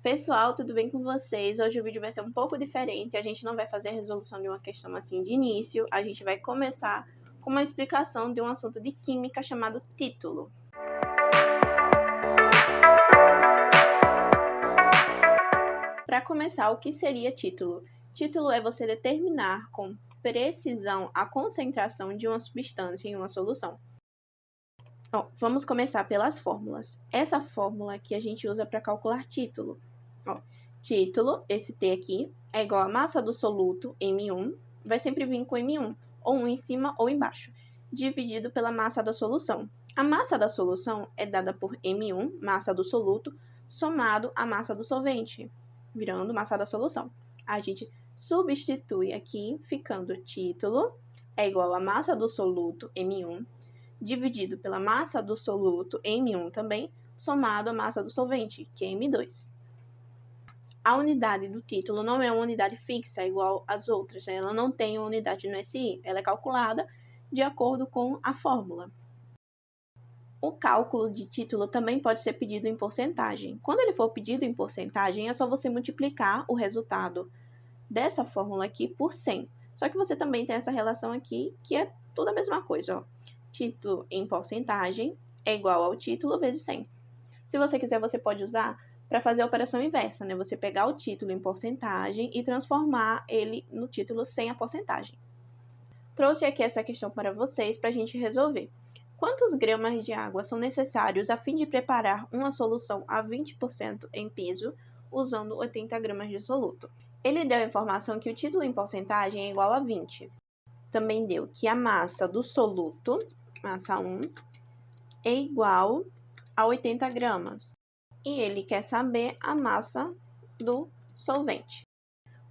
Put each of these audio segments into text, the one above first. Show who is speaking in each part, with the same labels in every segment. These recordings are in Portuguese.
Speaker 1: Pessoal, tudo bem com vocês? Hoje o vídeo vai ser um pouco diferente, a gente não vai fazer a resolução de uma questão assim de início, a gente vai começar com uma explicação de um assunto de química chamado título. Para começar, o que seria título? Título é você determinar com precisão a concentração de uma substância em uma solução. Bom, vamos começar pelas fórmulas. Essa fórmula que a gente usa para calcular título. Título, esse T aqui, é igual a massa do soluto, M1, vai sempre vir com M1, ou um em cima ou embaixo, dividido pela massa da solução. A massa da solução é dada por M1, massa do soluto, somado à massa do solvente, virando massa da solução. A gente substitui aqui, ficando título é igual a massa do soluto, M1, dividido pela massa do soluto, M1 também, somado à massa do solvente, que é M2. A unidade do título não é uma unidade fixa, igual às outras, né? Ela não tem uma unidade no SI, ela é calculada de acordo com a fórmula. O cálculo de título também pode ser pedido em porcentagem. Quando ele for pedido em porcentagem, é só você multiplicar o resultado dessa fórmula aqui por 100. Só que você também tem essa relação aqui, que é tudo a mesma coisa, ó. Título em porcentagem é igual ao título vezes 100. Se você quiser, você pode usar para fazer a operação inversa, né? Você pegar o título em porcentagem e transformar ele no título sem a porcentagem. Trouxe aqui essa questão para vocês para a gente resolver. Quantos gramas de água são necessários a fim de preparar uma solução a 20% em piso usando 80 gramas de soluto? Ele deu a informação que o título em porcentagem é igual a 20. Também deu que a massa do soluto, massa 1, é igual a 80 gramas. E ele quer saber a massa do solvente.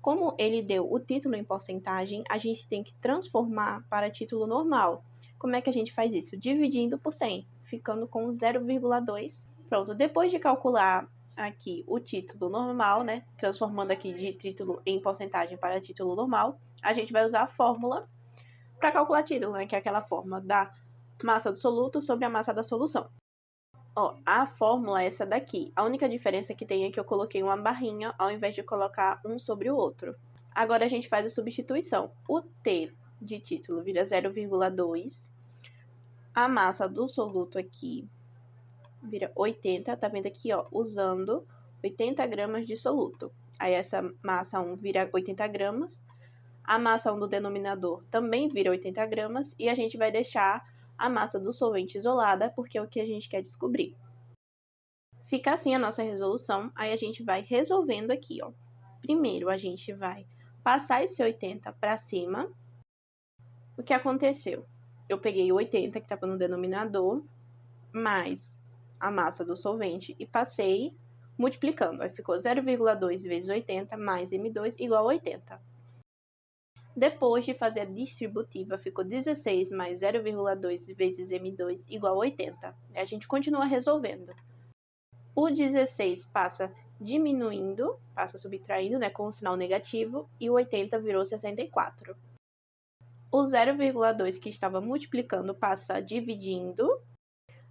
Speaker 1: Como ele deu o título em porcentagem, a gente tem que transformar para título normal. Como é que a gente faz isso? Dividindo por 100, ficando com 0,2. Pronto, depois de calcular aqui o título normal, né, transformando aqui de título em porcentagem para título normal, a gente vai usar a fórmula para calcular título, né, que é aquela fórmula da massa do soluto sobre a massa da solução. A fórmula é essa daqui. A única diferença que tem é que eu coloquei uma barrinha ao invés de colocar um sobre o outro. Agora a gente faz a substituição. O T de título vira 0,2. A massa do soluto aqui vira 80. Tá vendo aqui, ó? Usando 80 gramas de soluto. Aí essa massa 1 vira 80 gramas. A massa 1 do denominador também vira 80 gramas. E a gente vai deixar a massa do solvente isolada, porque é o que a gente quer descobrir. Fica assim a nossa resolução, aí a gente vai resolvendo aqui, ó. Primeiro, a gente vai passar esse 80 para cima. O que aconteceu? Eu peguei o 80 que estava no denominador, mais a massa do solvente e passei multiplicando. Aí ficou 0,2 vezes 80 mais M2 igual a 80. Depois de fazer a distributiva, ficou 16 mais 0,2 vezes M2 igual a 80. A gente continua resolvendo. O 16 passa diminuindo, passa subtraindo, né, com o sinal negativo, e o 80 virou 64. O 0,2 que estava multiplicando passa dividindo,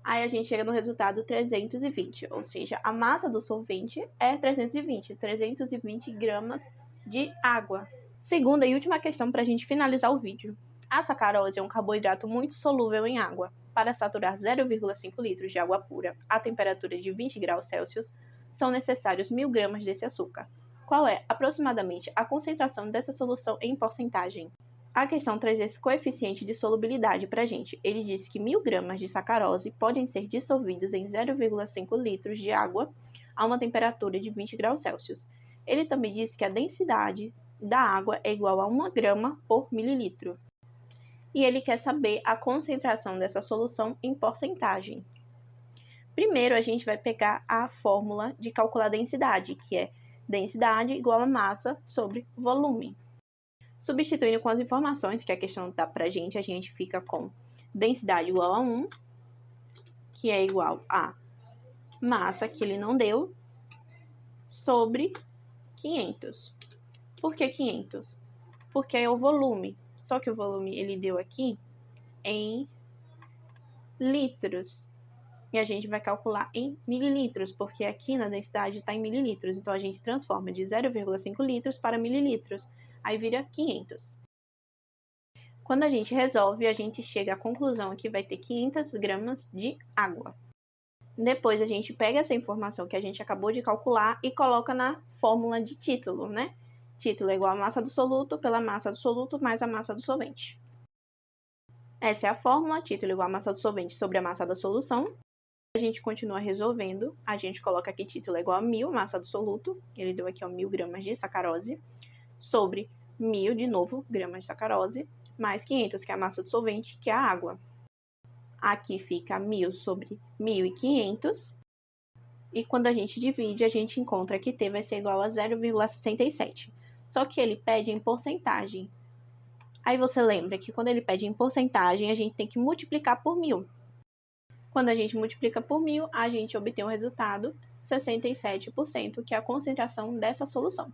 Speaker 1: aí a gente chega no resultado 320, ou seja, a massa do solvente é 320 gramas de água. Segunda e última questão para a gente finalizar o vídeo. A sacarose é um carboidrato muito solúvel em água. Para saturar 0,5 litros de água pura a temperatura de 20 graus Celsius, são necessários 1.000 gramas desse açúcar. Qual é, aproximadamente, a concentração dessa solução em porcentagem? A questão traz esse coeficiente de solubilidade para a gente. Ele diz que 1.000 gramas de sacarose podem ser dissolvidos em 0,5 litros de água a uma temperatura de 20 graus Celsius. Ele também diz que a densidade da água é igual a 1 grama por mililitro. E ele quer saber a concentração dessa solução em porcentagem. Primeiro, a gente vai pegar a fórmula de calcular densidade, que é densidade igual a massa sobre volume. Substituindo com as informações que a questão dá pra gente, a gente fica com densidade igual a 1, que é igual a massa, que ele não deu, sobre 500. Por que 500? Porque é o volume. Só que o volume ele deu aqui em litros. E a gente vai calcular em mililitros, porque aqui na densidade está em mililitros. Então, a gente transforma de 0,5 litros para mililitros. Aí vira 500. Quando a gente resolve, a gente chega à conclusão que vai ter 500 gramas de água. Depois, a gente pega essa informação que a gente acabou de calcular e coloca na fórmula de título, né? Título é igual a massa do soluto pela massa do soluto mais a massa do solvente. Essa é a fórmula, título igual a massa do solvente sobre a massa da solução. A gente continua resolvendo, a gente coloca aqui título é igual a 1000, massa do soluto, ele deu aqui 1000 gramas de sacarose, sobre 1000, de novo, gramas de sacarose, mais 500, que é a massa do solvente, que é a água. Aqui fica 1000 sobre 1500, e quando a gente divide, a gente encontra que T vai ser igual a 0,67. Só que ele pede em porcentagem. Aí você lembra que quando ele pede em porcentagem, a gente tem que multiplicar por 1000. Quando a gente multiplica por 1000, a gente obtém o resultado 67%, que é a concentração dessa solução.